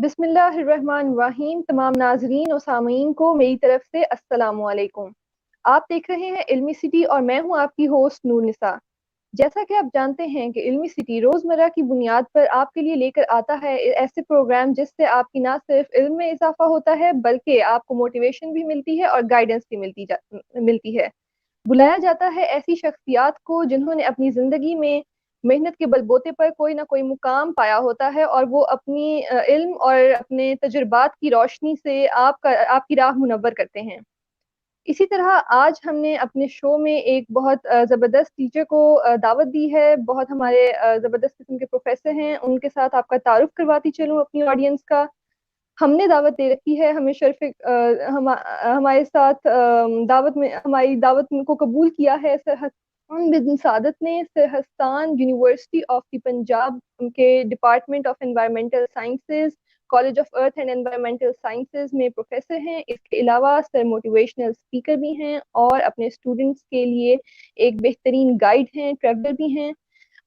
बिस्मिल्लाहिर्रहमानिर्रहीम। तमाम नाजरीन और सामीन को मेरी तरफ से अस्सलामु अलैकुम। आप देख रहे हैं इल्मी सिटी और मैं हूं आपकी होस्ट नूर निसा। जैसा कि आप जानते हैं कि इल्मी सिटी रोज़मर्रा की बुनियाद पर आपके लिए लेकर आता है ऐसे प्रोग्राम जिससे आपकी ना सिर्फ इल्म में इजाफा होता है बल्कि आपको मोटिवेशन भी मिलती है और गाइडेंस भी मिलती है। बुलाया जाता है ऐसी शख्सियात को जिन्होंने अपनी ज़िंदगी में मेहनत के बलबूते पर कोई ना कोई मुकाम पाया होता है और वो अपनी इल्म और अपने तजुर्बात की रोशनी से आपकी राह मुनव्वर करते हैं। इसी तरह आज हमने अपने शो में एक बहुत ज़बरदस्त टीचर को दावत दी है। बहुत हमारे ज़बरदस्त किस्म के प्रोफेसर हैं, उनके साथ आपका तारुफ करवाती चलूँ अपनी ऑडियंस का। हमने दावत दे रखी है, हमें हमारे साथ हमारी दावत को कबूल किया है सर हसन बिन सादत ने। Sir Hasan university of the Punjab के department of environmental sciences, college of earth and environmental sciences में प्रोफेसर हैं। इसके अलावा सर मोटिवेशनल स्पीकर भी हैं और अपने स्टूडेंट्स के लिए एक बेहतरीन गाइड हैं, ट्रैवलर भी हैं।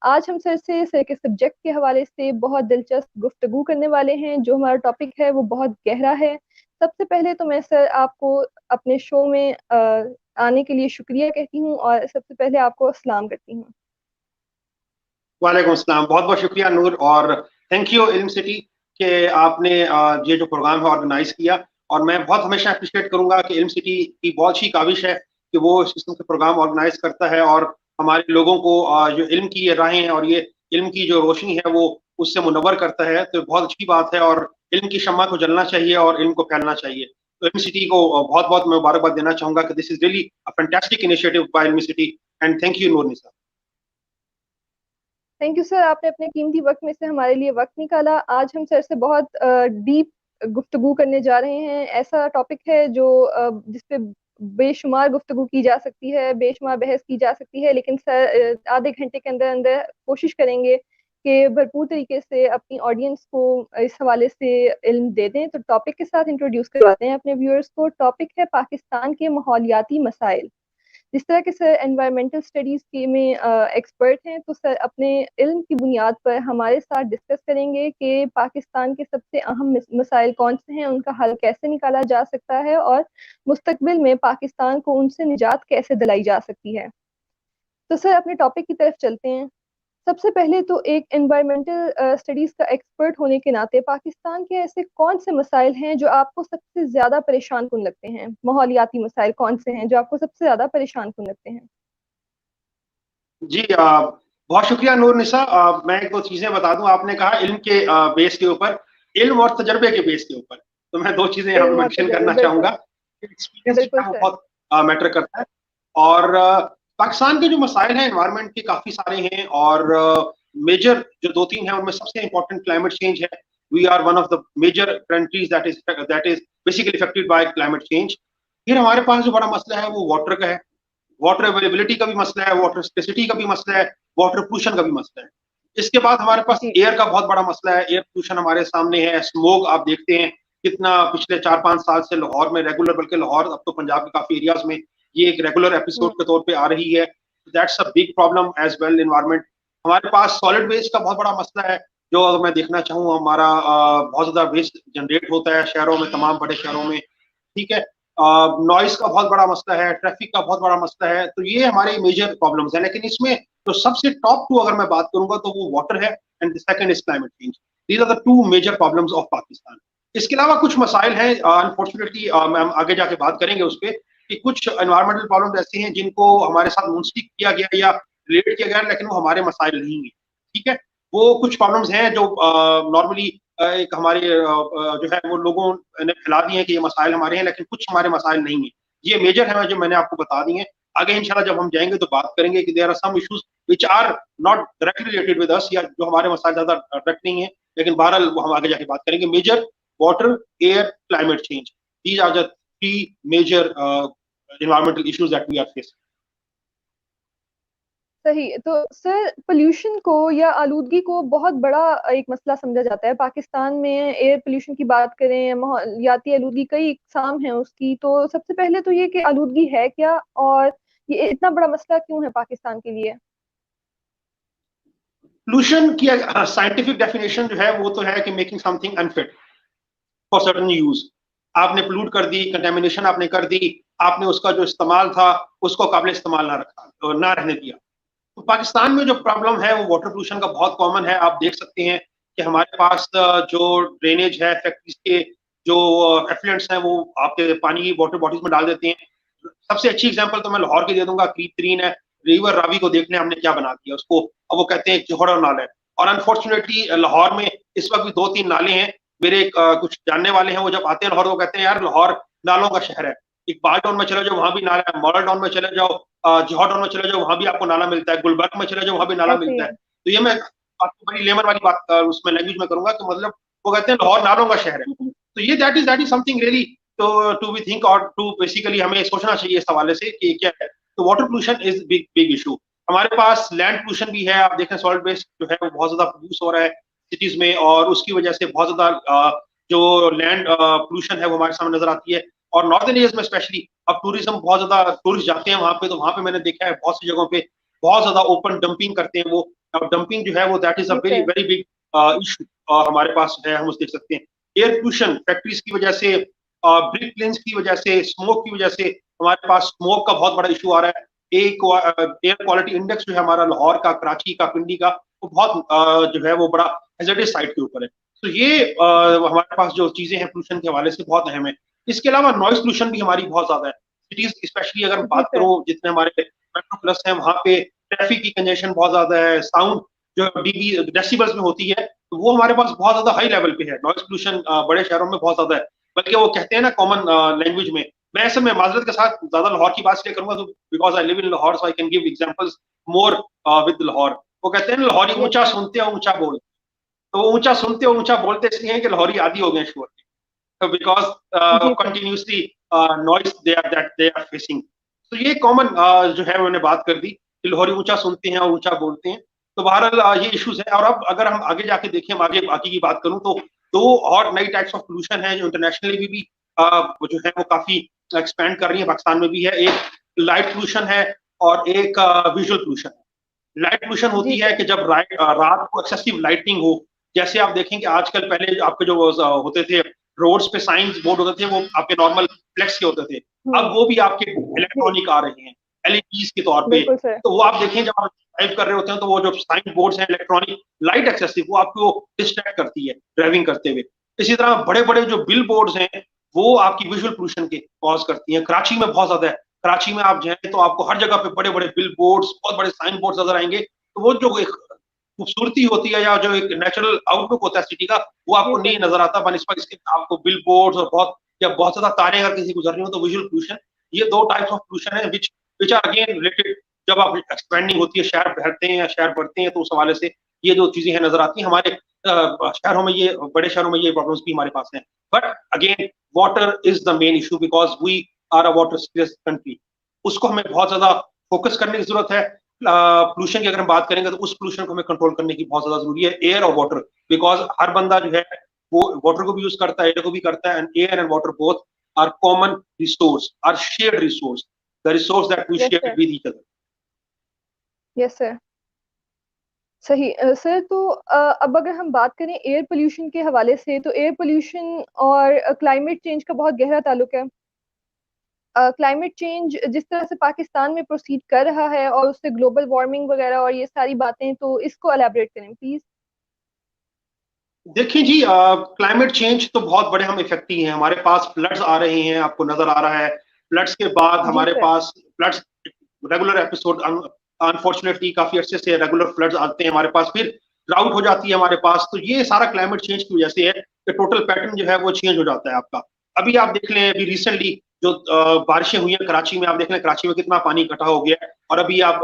आज हम सर के सब्जेक्ट के हवाले से बहुत दिलचस्प गुफ्तगू करने वाले हैं। जो हमारा टॉपिक है वो बहुत गहरा है। सबसे पहले तो मैं सर आपको अपने शो में आने के लिए शुक्रिया कहती हूँ और सबसे पहले आपको सलाम करती हूँ। वालेकुम अस्सलाम। बहुत बहुत शुक्रिया नूर, और थैंक यू इल्म सिटी के आपने ये जो प्रोग्राम है ऑर्गेनाइज किया। और मैं बहुत हमेशा अप्रिशिएट करूंगा कि इल्म सिटी की बहुत अच्छी काविश है कि वो इस किस्म के प्रोग्राम ऑर्गेनाइज करता है और हमारे लोगों को जो इल्म की ये राहें हैं और ये इल्म की जो रोशनी है वो उससे मुनव्वर करता है। तो बहुत अच्छी बात है और इल्म की शम्मा को जलना चाहिए और इल्म को फैलना चाहिए। तो इल्म सिटी को बहुत बहुत मैं मुबारकबाद देना चाहूंगा कि this is really a fantastic initiative by Ilm City, and thank you Noor Nisa. Thank you sir, आपने अपने कीमती वक्त में से हमारे लिए वक्त निकाला। आज हम सर से बहुत डीप गुफ्तगू करने जा रहे हैं। ऐसा टॉपिक है जो जिसपे बेशुमार गुफ्तगू की जा सकती है, बेशुमार बहस की जा सकती है, लेकिन सर आधे घंटे के अंदर अंदर कोशिश करेंगे कि भरपूर तरीके से अपनी ऑडियंस को इस हवाले से इल्म दे दें। तो टॉपिक के साथ इंट्रोड्यूस करवाते हैं अपने व्यूअर्स को। टॉपिक है पाकिस्तान के माहौलियाती मसाइल। जिस तरह के सर एनवायरमेंटल स्टडीज़ के में एक्सपर्ट हैं, तो सर अपने इल्म की बुनियाद पर हमारे साथ डिस्कस करेंगे कि पाकिस्तान के सबसे अहम मसाइल कौन से हैं, उनका हल कैसे निकाला जा सकता है और मुस्तकबिल में पाकिस्तान को उनसे निजात कैसे दिलाई जा सकती है। तो सर अपने टॉपिक की तरफ चलते हैं। सबसे पहले तो एक एनवायरमेंटल स्टडीज का एक्सपर्ट होने के नाते पाकिस्तान के ऐसे कौन से मसाइल हैं जो आपको सबसे ज्यादा परेशान कुन लगते हैं? माहौलियाती मसाइल कौन से हैं जो आपको सबसे ज्यादा परेशान कुन लगते हैं? जी, बहुत शुक्रिया नूर निसा। मैं एक दो चीजें बता दूं। आपने कहा इल्म के बेस के ऊपर, इल्म और तजर्बे के बेस के ऊपर, तो मैं दो चीजें यहाँ पे इल्म और मेंशन तजर्बे, करना बिल्कुल चाहूंगा। एक्सपीरियंस जो बिल्कुल है वो सर। बहुत मैटर करता है। और पाकिस्तान के जो मसाइल हैं एनवायरनमेंट के काफी सारे हैं, और मेजर जो दो तीन हैं उनमें सबसे इंपॉर्टेंट क्लाइमेट चेंज है। We are one of the major countries that is basically affected by climate change. फिर हमारे पास जो बड़ा मसला है वो वाटर का है। वाटर अवेलेबिलिटी का भी मसला है, वाटर स्केसिटी का भी मसला है, वाटर पोल्यूशन का भी मसला है। इसके बाद हमारे पास जी एयर का बहुत बड़ा मसला है। एयर पोल्यूशन हमारे सामने है। स्मोग आप देखते हैं कितना पिछले 4-5 साल से लाहौर में रेगुलर, बल्कि लाहौर अब तो पंजाब के काफी एरियाज में ये एक रेगुलर एपिसोड के तौर पे आ रही है। That's a big problem as well environment. हमारे पास सॉलिड वेस्ट का बहुत बड़ा मसला है, जो अगर मैं देखना चाहूँ हमारा बहुत ज्यादा वेस्ट जनरेट होता है शहरों में, तमाम बड़े शहरों में। ठीक है। नॉइस का बहुत बड़ा मसला है, ट्रैफिक का बहुत बड़ा मसला है। तो ये हमारे मेजर प्रॉब्लम्स हैं। लेकिन इसमें तो सबसे टॉप टू अगर मैं बात करूंगा तो वो वाटर है, and the second is climate change. These are the two major problems of Pakistan. इसके अलावा कुछ मसाइल हैं, अनफॉर्चुनेटली हम आगे जाके बात करेंगे उस पर, कि कुछ एनवायरमेंटल प्रॉब्लम्स ऐसी हैं जिनको हमारे साथ मुंसलिक किया गया या रिलेट किया गया, लेकिन वो हमारे मसाइल नहीं है। ठीक है। वो कुछ प्रॉब्लम्स हैं जो नॉर्मली एक हमारे जो है वो लोगों ने फैला दिए हैं कि ये मसाइल हमारे हैं, लेकिन कुछ हमारे मसाइल नहीं है। ये मेजर है जो मैंने आपको बता दी है। आगे इंशाल्लाह जब हम जाएंगे तो बात करेंगे कि there are some issues which are not directly related with us, या जो हमारे मसाइल ज्यादा डायरेक्ट नहीं है, लेकिन बहरहाल वो हम आगे जाके बात करेंगे। Major water, air, climate change, these are the three major environmental issues that we are facing. सही। तो सर पोल्यूशन को या आलूदगी को बहुत बड़ा एक मसला समझा जाता है पाकिस्तान में। एयर पोल्यूशन की बात करें, माहौलियाती आलूदगी कई इकसाम है उसकी। तो सबसे पहले तो ये कि आलूदगी है क्या और ये इतना बड़ा मसला क्यों है पाकिस्तान के लिए? पोल्यूशन की साइंटिफिक डेफिनेशन जो है वो तो है कि making something unfit, for certain use. आपने पोल्यूट कर दी, कंटेमिनेशन आपने कर दी, आपने उसका जो इस्तेमाल था उसको काबिल इस्तेमाल ना रखा, ना रहने दिया। तो पाकिस्तान में जो प्रॉब्लम है वो वाटर पोल्यूशन का बहुत कॉमन है। आप देख सकते हैं कि हमारे पास जो ड्रेनेज है, फैक्ट्रीज के जो एफ्लुएंट्स हैं वो आपके पानी की वाटर बॉडीज में डाल देते हैं। सबसे अच्छी एग्जांपल तो मैं लाहौर की दे दूंगा, क्रीतरीन है, रिवर रावी को देखने हमने क्या बना दिया उसको, अब वो कहते हैं चिहड़ा नाला है। और अनफॉर्चुनेटली लाहौर में इस वक्त भी 2-3 नाले हैं। मेरे कुछ जानने वाले हैं, वो जब आते हैं लाहौर वो कहते हैं यार लाहौर नालों का शहर है। इकबाल टाउन में चले जाओ वहां भी नाला है, मॉडल टाउन में चले जाओ, जौहर टाउन में चले जाओ वहां भी आपको नाला मिलता है, गुलबर्ग में चले जाओ वहां भी नाला ऐसे ही मिलता है। है। तो ये मैं आपको बड़ी लेमन वाली बात उसमें लैंग्वेज में करूंगा कि मतलब वो कहते हैं लाहौर नालों का शहर है। तो ये that is something really to be think और टू बेसिकली हमें सोचना चाहिए इस हवाले से कि क्या है। तो water pollution is big big issue. हमारे पास लैंड पोल्यूशन भी है। आप देखें सॉलिड वेस्ट जो है वो बहुत ज्यादा प्रोड्यूस हो रहा है सिटीज में, और उसकी वजह से बहुत ज्यादा जो लैंड पोल्यूशन है वो हमारे सामने नजर आती है। और नॉर्दर्न एरियाज में स्पेशली अब टूरिज्म बहुत ज्यादा, टूरिस्ट जाते हैं वहां पे, तो वहां पे मैंने देखा है बहुत सी जगहों पे बहुत ज्यादा ओपन डंपिंग करते हैं वो। अब डंपिंग जो है वो that is a yes very sir. Very big issue हमारे पास है, हम उसे देख सकते हैं। एयर पोल्यूशन फैक्ट्रीज की वजह से, ब्रिक प्लेन्स की वजह से, स्मोक की वजह से हमारे पास स्मोक का बहुत बड़ा इशू आ रहा है। एक एयर क्वालिटी इंडेक्स जो है हमारा लाहौर का, कराची का, पिंडी का, वो बहुत जो है वो बड़ा हेजेडियस साइड के ऊपर है। तो ये हमारे पास जो चीजें हैं पोल्यूशन के हवाले से बहुत अहम है। इसके अलावा नॉइस पोल्यूशन भी हमारी बहुत ज्यादा है सिटीज, स्पेशली अगर जी बात सर। करो जितने हमारे मेट्रो प्लस हैं वहां पे ट्रैफिक की कंजेशन बहुत ज्यादा है। साउंड जो डीबी डेसिबल्स में होती है तो वो हमारे पास बहुत ज्यादा हाई लेवल पे है। नॉइस पोल्यूशन बड़े शहरों में बहुत ज्यादा है, बल्कि वो कहते हैं ना कॉमन लैंग्वेज में, मैं ऐसे में माजरत के साथ ज्यादा लाहौर की बात इसलिए करूंगा तो because I live in Lahore so I can give examples more with Lahore. वो कहते हैं लाहौरी यस ऊंचा सर। सुनते हैं ऊंचा बोलते, तो ऊंचा सुनते हो ऊंचा बोलते इसलिए हैं कि लाहौरी आदि हो गए शोर के, बिकॉज जी sir. Continuously noise they are facing. तो ये कॉमन जो है मैंने बात कर दी कि लाहौरी ऊंचा सुनते हैं और ऊंचा बोलते हैं। तो बहरहाल ये इश्यूज है। और अब अगर हम आगे जाके देखें, आगे बाकी की बात करूं तो दो और नई टाइप्स ऑफ पोल्यूशन है जो इंटरनेशनली भी जो है वो काफी एक्सपेंड कर रही है, पाकिस्तान में भी है। एक लाइट पोल्यूशन है और एक विजुअल पोल्यूशन है। लाइट पोल्यूशन जी होती है सर। कि जब रात को एक्सेसिव लाइटिंग हो। जैसे आप देखेंगे आजकल, पहले आपके जो होते थे रोड्स पे साइंस बोर्ड होते थे वो आपके नॉर्मल फ्लेक्स के होते थे, अब वो भी आपके जी इलेक्ट्रॉनिक आ रहे हैं, एलईडीज के तौर पे। बिल्कुल सर। तो वो आप देखें जब आप ड्राइव कर रहे होते हैं तो वो जो साइन बोर्ड्स हैं इलेक्ट्रॉनिक, लाइट एक्सेसिव वो आपको डिस्ट्रैक्ट करती है ड्राइविंग करते हुए। इसी तरह बड़े बड़े जो बिल बोर्ड्स हैं वो आपकी विजुअल पोल्यूशन के कॉज करती हैं। कराची में बहुत ज्यादा है। कराची में आप जाएं तो आपको हर जगह पे बड़े बड़े बिल बोर्ड्स, बहुत बड़े साइन बोर्ड्स नजर आएंगे। तो वो जो एक खूबसूरती होती है या जो एक नेचुरल आउटलुक होता है सिटी का, वो जी आपको सर। नहीं नजर आता बनिस्बत इसके। आपको बिल बोर्ड्स और बहुत या बहुत ज्यादा तारे अगर किसी गुजर रही हो तो विजुअल पोल्यूशन। ये दो टाइप्स ऑफ पोल्यूशन है विच विच आर अगेन रिलेटेड। जब आप एक्सपेंडिंग होती है, शहर बढ़ते हैं या शहर बढ़ते हैं, तो उस हवाले से ये दो चीजें हैं नजर आती हैं हमारे शहरों में। ये बड़े शहरों में ये प्रॉब्लम्स भी हमारे पास हैं। But again water is the main issue because we are a water scarce country. उसको हमें बहुत ज्यादा फोकस करने की जरूरत है। पोल्यूशन की अगर हम बात करेंगे तो उस पोल्यूशन को हमें कंट्रोल करने की बहुत ज्यादा जरूरी है, एयर और वाटर। बिकॉज हर बंदा जो है वो वाटर को भी यूज करता है, एयर को भी करता है, and air and water both are common resource, are shared resource, the resource that we yes share sir. With each other. Yes sir. सही सर। तो अब अगर हम बात करें एयर पोल्यूशन के हवाले से, तो एयर पोल्यूशन और क्लाइमेट चेंज का बहुत गहरा ताल्लुक है। क्लाइमेट चेंज जिस तरह से पाकिस्तान में प्रोसीड कर रहा है और उससे ग्लोबल वार्मिंग वगैरह और ये सारी बातें, तो इसको एलैबोरेट करें प्लीज। देखिए जी, क्लाइमेट चेंज तो बहुत बड़े हम इफेक्टी हैं। हमारे पास फ्लड्स आ रहे हैं, आपको नजर आ रहा है। फ्लड्स के बाद जी हमारे सर। पास फ्लड्स रेगुलर एपिसोड, अनफॉर्चुनेटली काफी अरसे से रेगुलर फ्लड्स आते हैं हमारे पास, फिर ड्राउट हो जाती है हमारे पास। तो ये सारा क्लाइमेट चेंज की वजह से है कि टोटल पैटर्न जो है वो चेंज हो जाता है आपका। अभी आप देख लें, अभी रिसेंटली जो बारिशें हुई हैं कराची में, आप देख लें कराची में कितना पानी इकट्ठा हो गया है। और अभी आप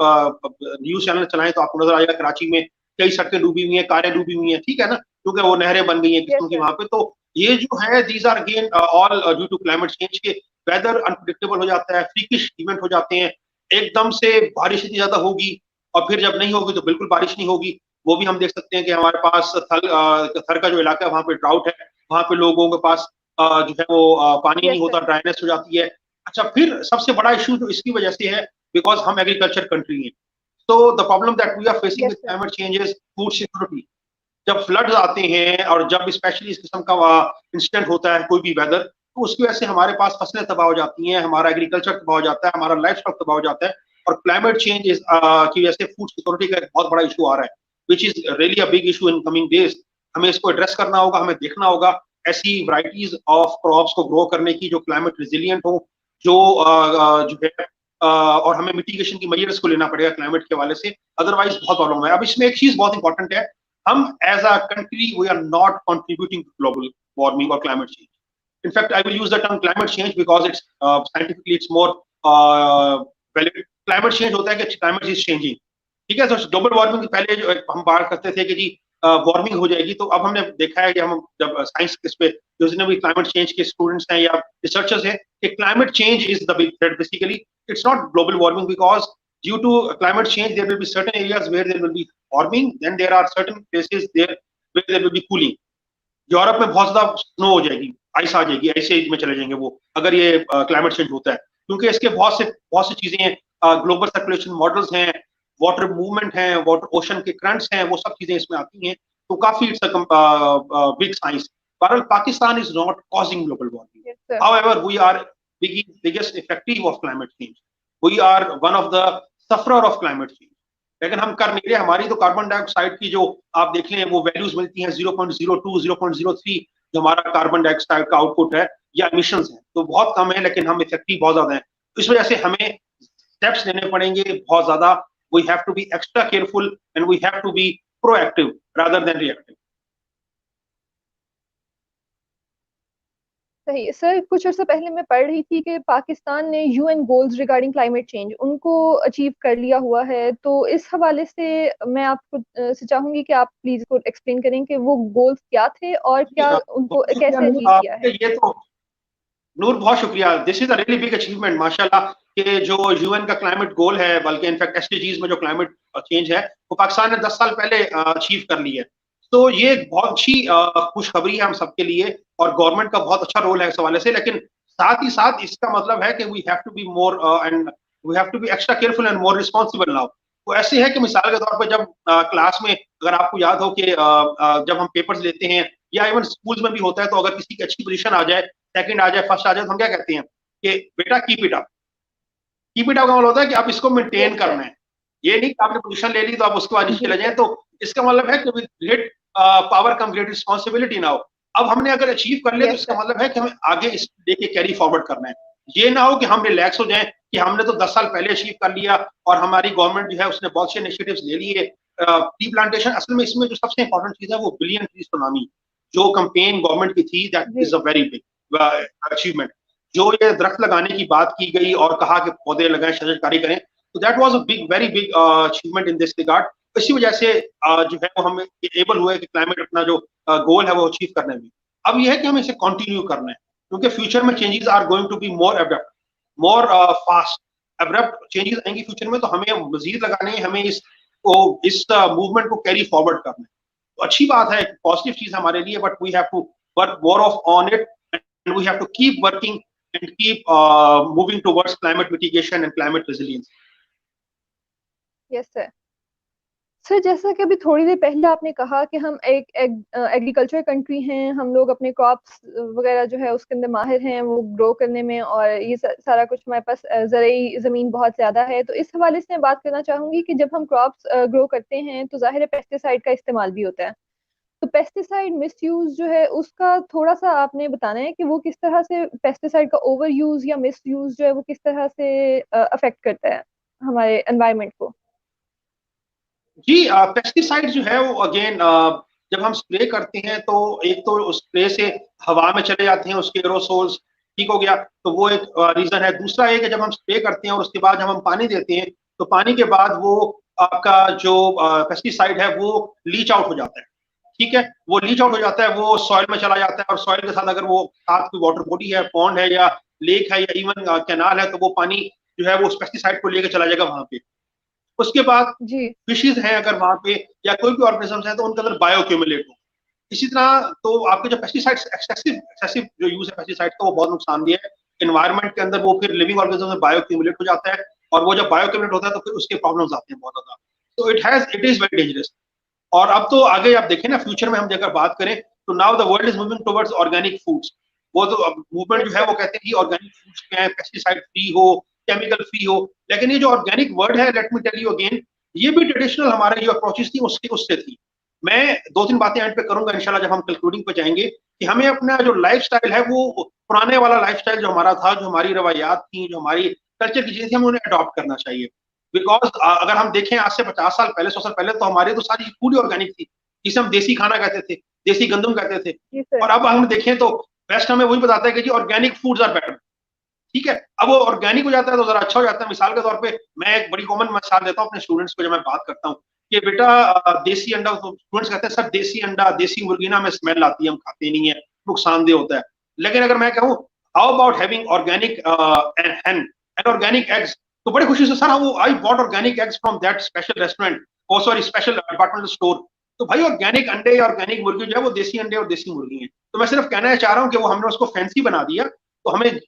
न्यूज चैनल चलाएं तो आपको नजर आएगा कराची में कई सड़कें डूबी हुई हैं, कारें डूबी हुई हैं, ठीक है ना, क्योंकि वो नहरें बन गई हैं यस किस्म की सर। वहां पे। तो ये जो है these are again all due to climate change के। वेदर अनप्रिडिक्टेबल हो जाता है, फ्रीकिश इवेंट हो जाते हैं। एकदम से बारिश इतनी ज्यादा होगी और फिर जब नहीं होगी तो बिल्कुल बारिश नहीं होगी। वो भी हम देख सकते हैं कि हमारे पास थर का जो इलाका है वहां पे ड्राउट है, वहां पे लोगों के पास जो है वो पानी नहीं यस होता, सर। ड्राइनेस हो जाती है। अच्छा, फिर सबसे बड़ा इशू जो इसकी वजह से है, बिकॉज हम एग्रीकल्चर कंट्री हैं। So the problem that we are facing yes with sir. climate change is food security. जब फ्लड्स आते हैं और जब स्पेशली इस किस्म का इंसिडेंट होता है कोई भी वेदर, तो उसकी वजह से हमारे पास फसलें तबाह हो जाती हैं, हमारा एग्रीकल्चर तबाह हो जाता है, हमारा लाइफ स्टॉक तबाह हो जाता है, और क्लाइमेट चेंज की वजह से फूड सिक्योरिटी का एक बहुत बड़ा इशू आ रहा है, which is really a big issue in coming days. हमें इसको एड्रेस करना होगा, हमें देखना होगा ऐसी वैरायटीज ऑफ क्रॉप्स को ग्रो करने की जो क्लाइमेट रेजिलियंट हो, जो जो है और हमें मिटिगेशन की मेजर्स को लेना पड़ेगा क्लाइमेट के हवाले से, अदरवाइज बहुत प्रॉब्लम है। अब इसमें एक चीज बहुत इंपॉर्टेंट है, हम as a country we are not contributing to global warming और climate change. In fact, I will use the term climate change because it's scientifically it's more valid. Climate change होता है कि climate is changing, ठीक है। तो global warming पहले जो हम बात करते थे कि जी वार्मिंग हो जाएगी, तो अब हमने देखा है कि हम जब साइंस इस पे जितने भी क्लाइमेट चेंज के स्टूडेंट्स हैं या रिसर्चर्स हैं कि climate change is the big threat basically, it's not global warming because due to climate change there will be certain areas where there will be warming, then there are certain places there where there will be cooling. Europe में बहुत ज्यादा snow हो जाएगी, ice आ जाएगी, ऐसे as में चले जाएंगे वो अगर ये क्लाइमेट चेंज होता है, क्योंकि इसके बहुत सी चीजें हैं, ग्लोबल सर्कुलेशन मॉडल्स हैं, वाटर मूवमेंट है, वाटर ओशन के करंट्स हैं, वो सब चीजें इसमें आती हैं, तो काफी इट्स बिग साइंस। बहरहाल Pakistan is not causing global warming, however we are biggest effective of climate change, we are one of the sufferer of climate change, लेकिन हम कर नहीं रहे। हमारी तो कार्बन डाइऑक्साइड की जो आप देख लें वो वैल्यूज मिलती हैं 0.02 0.03, जो हमारा कार्बन डाइऑक्साइड का आउटपुट है या एमिशंस हैं, तो बहुत कम है, लेकिन हम इफेक्टिव बहुत ज्यादा हैं। तो इस वजह से हमें स्टेप्स लेने पड़ेंगे बहुत ज्यादा। We have to be extra careful and we have to be proactive rather than reactive. सही सर, कुछ अर्सा पहले मैं पढ़ रही थी कि पाकिस्तान ने UN goals regarding climate change उनको अचीव कर लिया हुआ है, तो इस हवाले से मैं आपको से चाहूंगी कि आप प्लीज को एक्सप्लेन करें कि वो गोल्स क्या थे और क्या उनको कैसे अचीव किया है। ये तो नूर बहुत शुक्रिया, this is a really big achievement माशाल्लाह कि जो यूएन का क्लाइमेट गोल है, बल्कि इनफैक्ट एसडीजीज में जो क्लाइमेट चेंज है वो पाकिस्तान ने 10 साल पहले अचीव कर ली है। तो ये बहुत अच्छी खुशखबरी है हम सबके लिए, और गवर्नमेंट का बहुत अच्छा रोल है इस हवाले से, लेकिन साथ ही साथ इसका मतलब है कि we have to be more and we have to be extra careful and more responsible now. तो ऐसे है कि मिसाल के तौर पर जब क्लास में अगर आपको याद हो कि जब हम पेपर्स लेते हैं या इवन स्कूल्स में भी होता है, तो अगर किसी की अच्छी पोजीशन आ जाए, सेकंड आ जाए, फर्स्ट आ जाए, तो हम क्या कहते हैं कि बेटा keep it up. Keep it up का मतलब होता है कि आप इसको मेंटेन करना है, ये नहीं कि आपने पोजीशन ले ली तो आप उसके बाद नीचे चले जाएं। तो इसका मतलब है कि with great power come great responsibility now. अब हमने अगर अचीव कर लिया तो इसका मतलब है कि हमें आगे इस लेके कैरी फॉरवर्ड करना है। ये ना हो कि हम रिलैक्स हो जाएं कि हमने तो 10 साल पहले अचीव कर लिया और हमारी गवर्नमेंट जो है उसने बहुत से इनिशिएटिव्स ले लिए। ट्री प्लांटेशन असल में इसमें जो सबसे इंपॉर्टेंट चीज है वो बिलियन ट्रीज सुनामी जो कैंपेन गवर्नमेंट की थी, that is a very big achievement. जो ये दरख्त लगाने की बात की गई और कहा कि पौधे लगाएं, शजरकारी करें, तो that was a big very big achievement in this regard. इसी वजह से जो है वो हम एबल हुए कि क्लाइमेट अपना जो गोल है वो अचीव करने में। अब ये है कि हमें इसे कंटिन्यू करना है, क्योंकि फ्यूचर में changes are going to be more abrupt, more fast. Abrupt changes आएंगी फ्यूचर में, तो हमें मजीद लगाने हैं, हमें इस मूवमेंट को कैरी फॉरवर्ड करना है। तो अच्छी बात है, पॉजिटिव चीज हमारे लिए, but we have to work more off on it and we have to keep working and keep moving towards climate mitigation and climate resilience. Yes sir. Sir, जैसा कि अभी थोड़ी देर पहले आपने कहा कि हम एक एग्रीकल्चर कंट्री हैं, हम लोग अपने क्रॉप्स वगैरह जो है उसके अंदर माहिर हैं वो ग्रो करने में, और ये सारा कुछ हमारे पास ज़रूरी ज़मीन बहुत ज़्यादा है। तो इस हवाले से मैं बात करना चाहूँगी कि जब हम क्रॉप्स ग्रो करते हैं तो ज़ाहिर है पेस्टिसाइड का इस्तेमाल भी होता है। तो पेस्टिसाइड मिसयूज जो है उसका थोड़ा सा आपने बताना है कि वो किस तरह से पेस्टिसाइड का ओवर यूज या मिस यूज जो है वो किस तरह से अफेक्ट करता है हमारे एनवायरनमेंट को। जी, पेस्टिसाइड जो है वो अगेन जब हम स्प्रे करते हैं तो एक तो उस स्प्रे से हवा में चले जाते हैं, उसके एरोसोल्स, ठीक हो गया, तो वो एक रीजन है। दूसरा एक है जब हम स्प्रे करते हैं और उसके बाद जब हम पानी देते हैं, तो पानी के बाद वो आपका जो पेस्टिसाइड है वो लीच आउट हो जाता है, ठीक है, वो लीच आउट हो जाता है, वो सॉइल में चला जाता है, और सॉइल के साथ अगर वो साथ कोई वाटर बॉडी है, पॉन्ड है या लेक है या इवन कैनाल है, तो वो पानी जो है वो उस पेस्टिसाइड को लेकर चला जाएगा वहां पे। उसके बाद जी फिशेज हैं अगर वहां पे या कोई भी ऑर्गेनिजम्स हैं तो उनके अंदर बायोक्यूमुलेट हो। इसी तरह तो आपके जो पेस्टिसाइड्स एक्सेसिव जो यूज है पेस्टिसाइड का वो बहुत नुकसानदेह है एनवायरनमेंट के अंदर। वो फिर लिविंग ऑर्गेनिज्म में बायोक्यूमुलेट हो जाता है, और वो जब बायोक्यूमुलेट होता है तो फिर उसके प्रॉब्लम्स आते हैं बहुत ज्यादा। तो इट इज वेरी डेंजरस। और अब तो आगे आप देखें ना, फ्यूचर में हम अगर बात करें तो now the world is moving towards organic foods. वो तो मूवमेंट जो है वो कहते हैं कि ऑर्गेनिक फूड्स क्या है, पेस्टिसाइड फ्री हो, केमिकल फ्री हो। लेकिन ये जो ऑर्गेनिक वर्ड है, let me tell you again, ये भी ट्रेडिशनल हमारे जो अप्रोचेस थी उसके उससे थी। मैं दो तीन बातें एंड पे करूंगा इंशाल्लाह जब हम कंक्लूडिंग पे जाएंगे, कि हमें अपना जो लाइफस्टाइल है वो पुराने वाला लाइफस्टाइल जो हमारा था, जो हमारी रवायात थी, जो हमारी कल्चर की चीजें थी, हमें उन्हें अडॉप्ट करना चाहिए। बिकॉज अगर हम देखें आज से 50 साल पहले, 100 साल पहले, तो हमारी तो सारी पूरी ऑर्गेनिक थी, जिसे हम देसी खाना कहते थे, देसी गंदम कहते थे। जी सर। और अब हम देखें तो वेस्ट हमें वही बताता है कि जी ऑर्गेनिक फूड्स आर बेटर। ठीक है, अब वो ऑर्गेनिक हो जाता है तो जरा अच्छा हो जाता है। मिसाल के तौर पे मैं एक बड़ी कॉमन मिसाल देता हूँ अपने स्टूडेंट्स को जब मैं बात करता हूँ कि बेटा देसी अंडा, तो स्टूडेंट्स कहते हैं सर देसी अंडा, देसी मुर्गी ना हमें स्मेल आती है, हम खाते नहीं है, नुकसानदेह होता है। लेकिन अगर मैं कहूँ how about having organic and organic eggs, तो बड़ी खुशी से सर वो I bought organic eggs from that special restaurant, और सॉरी स्पेशल डिपार्टमेंटल स्टोर। तो भाई ऑर्गेनिक अंडे या ऑर्गेनिक मुर्गी जो है वो देसी अंडे और देसी मुर्गी है। तो मैं सिर्फ कहना चाह रहा हूँ कि वो हमने उसको फैंसी बना दिया। तो हमें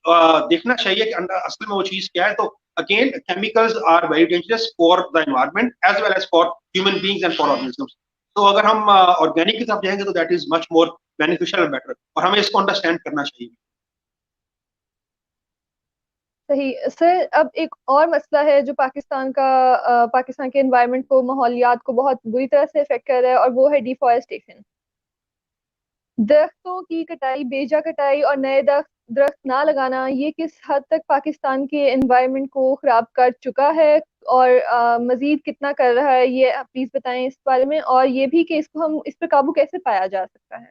देखना चाहिए कि असल में वो चीज क्या है। तो again chemicals are very dangerous for the environment as well as for human beings and for organisms. तो अगर हम ऑर्गेनिक की तरफ जाएंगे तो that is much more beneficial and better, और हमें इसको अंडरस्टैंड करना चाहिए। सही सर। अब एक और मसला है जो पाकिस्तान के एनवायरनमेंट को, माहौलियात को बहुत बुरी तरह से इफेक्ट कर रहा है, और वो है डिफॉरेस्टेशन। दरख्तों की कटाई, बेजा कटाई और नए दरख्त दरख्त ना लगाना, ये किस हद तक पाकिस्तान के एनवायरनमेंट को खराब कर चुका है और मजीद कितना कर रहा है, ये आप प्लीज बताएं इस बारे में। और ये भी कि इसको हम इस पर काबू कैसे पाया जा सकता है।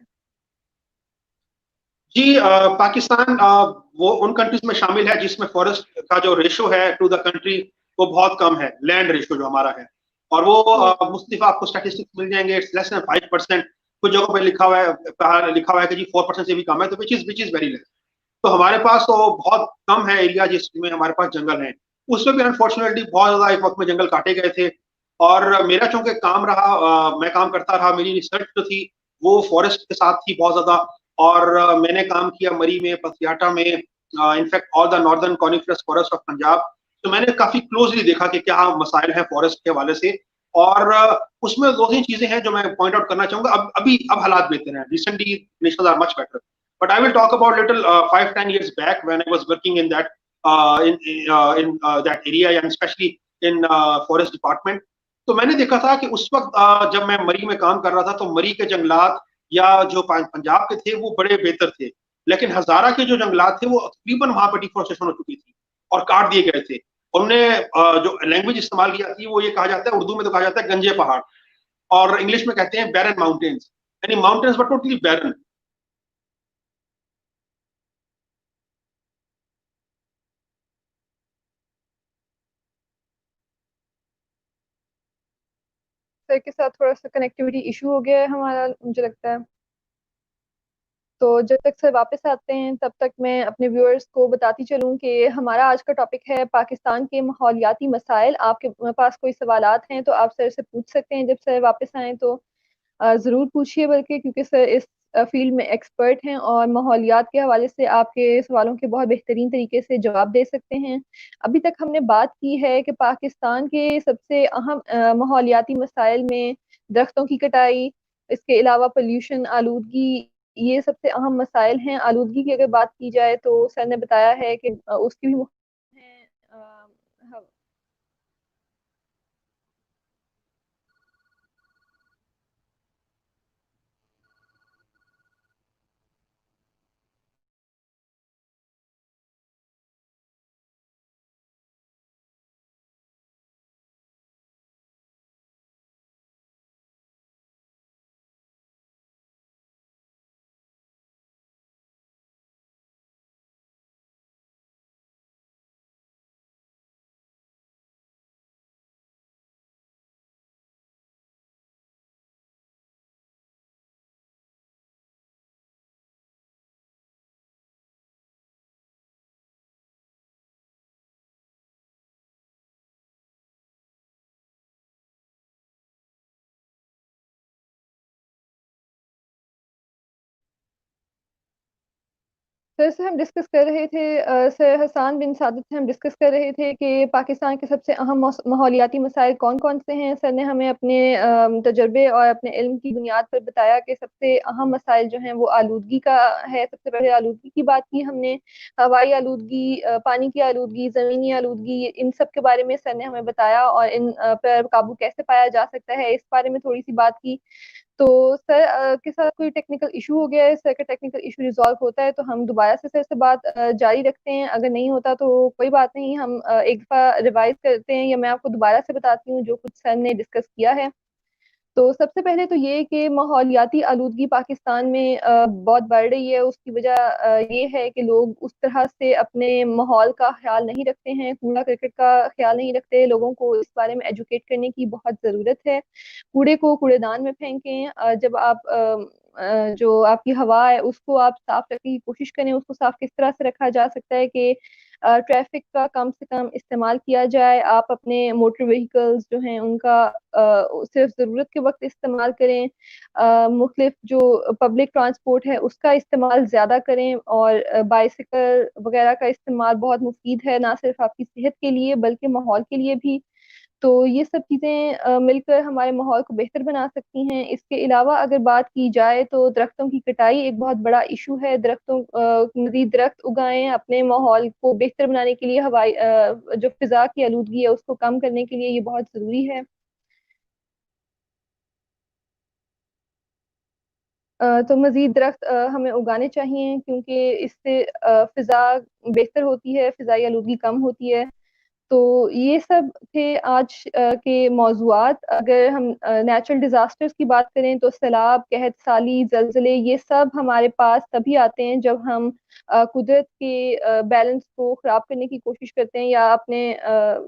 जी पाकिस्तान वो उन कंट्रीज में शामिल है जिसमें फॉरेस्ट का जो रेशो है टू द कंट्री वो बहुत कम है, लैंड रेशो जो हमारा है। और वो जी। मुख्तलिफ आपको स्टैटिस्टिक्स मिल जाएंगे, इट्स लेस देन 5%। कुछ जगहों पे लिखा हुआ है कि जी 4% से भी कम है, तो विच इज वेरी लेस। तो हमारे पास तो बहुत कम है एरिया जिसमें हमारे पास जंगल है। उसमें भी अनफॉर्चुनेटली बहुत ज्यादा एक वक्त में जंगल काटे गए थे। और मेरा चूंकि काम रहा, मैं काम करता रहा, मेरी रिसर्च जो थी वो फॉरेस्ट के साथ थी बहुत ज्यादा। और मैंने काम किया मरी में, पथियाटा में, in fact all the northern coniferous forest of Punjab. तो मैंने काफी क्लोजली देखा कि क्या मसाइल हैं फॉरेस्ट के हवाले से। और उसमें दो तीन चीजें हैं जो मैं पॉइंट आउट करना चाहूंगा। अब हालात बेहतर हैं, recently conditions are much better. But I will talk about little 5-10 years back when I was working in that that area and especially in forest department. तो मैंने देखा था कि उस वक्त जब मैं मरी में काम कर रहा था तो मरी के जंगलात या जो पंजाब के थे वो बड़े बेहतर थे। लेकिन हजारा के जो जंगलात थे वो तकरीबन वहां पर डिफोरेस्टेशन हो चुकी थी और काट दिए गए थे। उन्होंने जो लैंग्वेज इस्तेमाल की जाती है वो ये कहा जाता है, उर्दू में तो कहा जाता है गंजे पहाड़, और इंग्लिश में कहते हैं बैरन माउंटेन्स, यानी mountains but totally barren. Sir के साथ थोड़ा सा कनेक्टिविटी इशू हो गया है हमारा, मुझे लगता है। तो जब तक सर वापस आते हैं तब तक मैं अपने व्यूअर्स को बताती चलूं कि हमारा आज का टॉपिक है पाकिस्तान के माहौलियाती मसाइल। आपके पास कोई सवालात हैं तो आप सर से पूछ सकते हैं जब सर वापस आएँ तो। ज़रूर पूछिए, बल्कि क्योंकि सर इस फील्ड में एक्सपर्ट हैं और माहौलियात के हवाले से आपके सवालों के बहुत बेहतरीन तरीके से जवाब दे सकते हैं। अभी तक हमने बात की है कि पाकिस्तान के सबसे अहम माहौलियाती मसाइल में दरख्तों की कटाई, इसके अलावा पोल्यूशन, आलूदगी, ये सबसे अहम मसाइल हैं। आलूदगी की अगर बात की जाए तो सर ने बताया है कि उसकी भी हैं, सर से हम डिस्कस कर रहे थे, सर हसान बिन सादिक से हम डिस्कस कर रहे थे कि पाकिस्तान के सबसे अहम माहौलियाती मसाइल कौन कौन से हैं। सर ने हमें अपने तजर्बे और अपने इल्म की बुनियाद पर बताया कि सबसे अहम मसाइल जो हैं वो आलूदगी का है। सबसे पहले आलूदगी की बात की हमने, हवाई आलूदगी, पानी की आलूदगी, ज़मीनी आलूदगी, इन सब के बारे में सर ने हमें बताया और इन पर काबू कैसे पाया जा सकता है इस बारे में थोड़ी सी बात की। तो सर के साथ कोई टेक्निकल इशू हो गया है, सर का टेक्निकल इशू रिजॉल्व होता है तो हम दोबारा से सर से बात जारी रखते हैं, अगर नहीं होता तो कोई बात नहीं, हम एक दफ़ा रिवाइज करते हैं या मैं आपको दोबारा से बताती हूँ जो कुछ सर ने डिस्कस किया है। तो सबसे पहले तो ये कि माहौलियाती आलूदगी पाकिस्तान में बहुत बढ़ रही है। उसकी वजह ये है कि लोग उस तरह से अपने माहौल का ख्याल नहीं रखते हैं, कूड़ा करकट का ख्याल नहीं रखते। लोगों को इस बारे में एजुकेट करने की बहुत ज़रूरत है। कूड़े को कूड़ेदान में फेंकें। जब आप जो आपकी हवा है उसको आप साफ रखने की कोशिश करें। उसको साफ किस तरह से रखा जा सकता है कि ट्रैफिक का कम से कम इस्तेमाल किया जाए। आप अपने मोटर व्हीकल्स जो हैं उनका सिर्फ ज़रूरत के वक्त इस्तेमाल करें। मुख्तलिफ जो पब्लिक ट्रांसपोर्ट है उसका इस्तेमाल ज़्यादा करें और बाइसिकल वगैरह का इस्तेमाल बहुत मुफीद है, ना सिर्फ आपकी सेहत के लिए बल्कि माहौल के लिए भी। तो ये सब चीज़ें मिलकर हमारे माहौल को बेहतर बना सकती हैं। इसके अलावा अगर बात की जाए तो दरख्तों की कटाई एक बहुत बड़ा इशू है। मज़ीद दरख्त उगाएं अपने माहौल को बेहतर बनाने के लिए। जो फिज़ा की आलूदगी है उसको कम करने के लिए ये बहुत ज़रूरी है। तो मज़ीद दरख्त हमें उगाने चाहिए क्योंकि इससे फ़िज़ा बेहतर होती है, फ़िज़ाई आलूदगी कम होती है। तो ये सब थे आज के मौज़ूआत। अगर हम नेचुरल डिज़ास्टर्स की बात करें तो सैलाब, कहत साली, ज़लज़ले ये सब हमारे पास तभी आते हैं जब हम कुदरत के बैलेंस को ख़राब करने की कोशिश करते हैं या अ,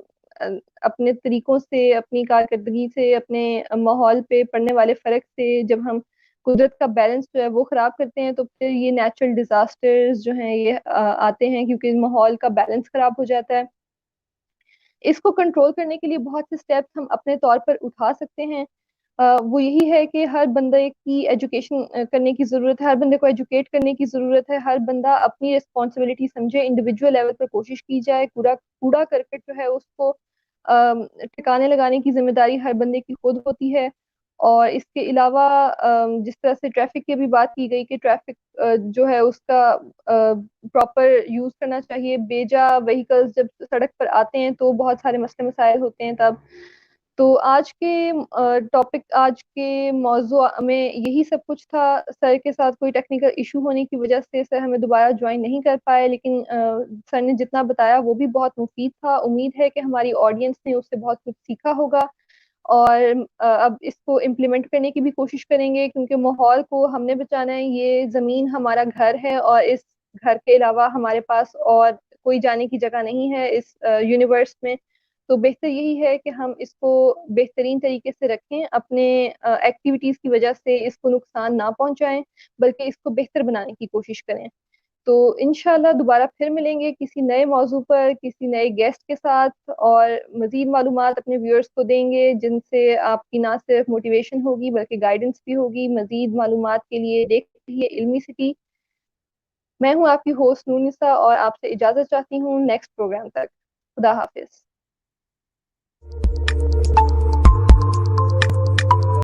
अपने तरीकों से, अपनी कारकर्दगी से, अपने माहौल पे पड़ने वाले फ़र्क से जब हम कुदरत का बैलेंस जो है वो ख़राब करते हैं तो फिर ये नेचुरल डिज़ास्टर्स जो हैं ये आते हैं क्योंकि माहौल का बैलेंस ख़राब हो जाता है। इसको कंट्रोल करने के लिए बहुत से स्टेप्स हम अपने तौर पर उठा सकते हैं। वो यही है कि हर बंदे की एजुकेशन करने की ज़रूरत है, हर बंदे को एजुकेट करने की ज़रूरत है, हर बंदा अपनी रिस्पॉन्सिबिलिटी समझे, इंडिविजुअल लेवल पर कोशिश की जाए। कूड़ा कूड़ा करकट जो है उसको ठिकाने लगाने की जिम्मेदारी हर बंदे की खुद होती है। और इसके अलावा जिस तरह से ट्रैफिक की भी बात की गई कि ट्रैफिक जो है उसका प्रॉपर यूज करना चाहिए। बेजा व्हीकल्स जब सड़क पर आते हैं तो बहुत सारे मसले मसाइल होते हैं तब। तो आज के टॉपिक, आज के मौजू में यही सब कुछ था। सर के साथ कोई टेक्निकल इशू होने की वजह से सर हमें दोबारा ज्वाइन नहीं कर पाए, लेकिन सर ने जितना बताया वो भी बहुत मुफीद था। उम्मीद है कि हमारी ऑडियंस ने उससे बहुत कुछ सीखा होगा और अब इसको इम्प्लीमेंट करने की भी कोशिश करेंगे क्योंकि माहौल को हमने बचाना है। ये ज़मीन हमारा घर है और इस घर के अलावा हमारे पास और कोई जाने की जगह नहीं है इस यूनिवर्स में। तो बेहतर यही है कि हम इसको बेहतरीन तरीके से रखें, अपने एक्टिविटीज़ की वजह से इसको नुकसान ना पहुंचाएं बल्कि इसको बेहतर बनाने की कोशिश करें। तो इंशाल्लाह दोबारा फिर मिलेंगे किसी नए मौजू पर, किसी नए गेस्ट के साथ और मज़ीद मालूमात अपने व्यूअर्स को देंगे जिनसे आपकी ना सिर्फ मोटिवेशन होगी बल्कि गाइडेंस भी होगी। मज़ीद मालूमात के लिए देखते रहिए इल्मी सिटी। मैं हूँ आपकी होस्ट नूर निसा और आपसे इजाज़त चाहती हूँ नेक्स्ट प्रोग्राम तक। खुदा हाफिज़।